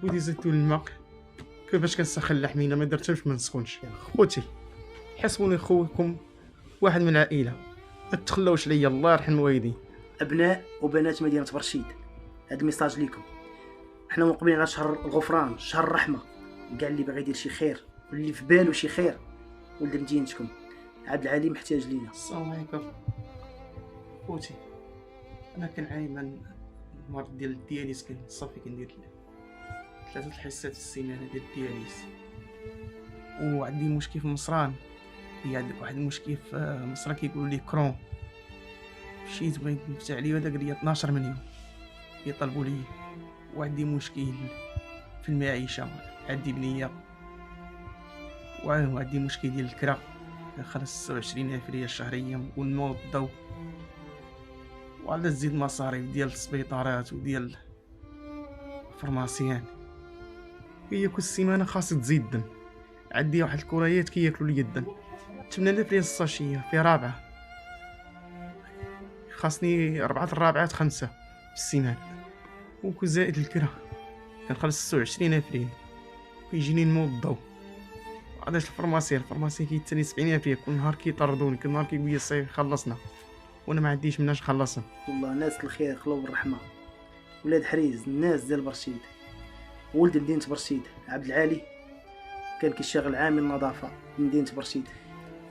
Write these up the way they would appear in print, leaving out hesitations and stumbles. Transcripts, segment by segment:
ودي زدتو الماء كيفاش كنسخن اللحمينه ما درتهمش ما نسخنش. خوتي حسبوني خوكم واحد من العائله، ما تخلوش ليا، الله يرحم الوالدين. ابناء وبنات مدينه برشيد، هذا ميساج ليكم. حنا مقبلين على شهر الغفران، شهر الرحمه. كاع اللي باغي يدير شي خير واللي في بالو شي خير ولد مدينتكم عبد العالي محتاج لينا. السلام عليكم خوتي، انا كنعاني من المرض ديال الدياليز، صافي كندير 3 الحصات في السيمانه ديال الدياليز، وعندي مشكل في المصران. هي عندك واحد المشكل في مصران كيقولوا ليه كرون. مشيت بغيت نفتح عليه هذا قال لي 12 مليون يطلبوا لي. وعندي مشكل في المعيشه، عندي بنيه، وعندي مشكل ديال الكرا، كنخلص 26000 ريال شهريا والنور والضو، وعلى تزيد مصاريف ديال السبيطارات وديال الفرماسيان. هي كل سيمانه خاص تزيد دم. عندي واحد الكريات كياكلوا لي الدم. 8000 ريال الساشيه في رابعه، خاصني 4 الرابعات 5 في السيمانه، وكل زائد الكرا كنخلص 26000 ريال، كيجيني الماء والضو. علاش الفرماسي كيتسالي 70000 ريال كل نهار، كيطردوني كل نهار، كيقول لي الصيف خلصنا وانا ما عنديش مناش نخلصهم. والله ناس الخير خلو بالرحمه، ولاد حريز، الناس ديال برشيد، ولد مدينه برشيد عبد العالي كان كيشتغل عامل النظافه في مدينه برشيد.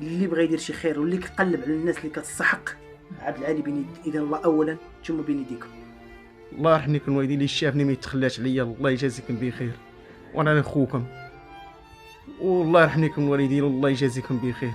اللي بغى يدير شي خير واللي كيقلب على الناس اللي كتستحق، عبد العالي بين اذن الله اولا ثم بين يديكم. الله يرحم لكم الوالدين اللي شافني ما يتخلاش عليا، الله يجازيكم بخير، وانا خوكم، والله يرحم لكم الوالدين والله يجازيكم بخير.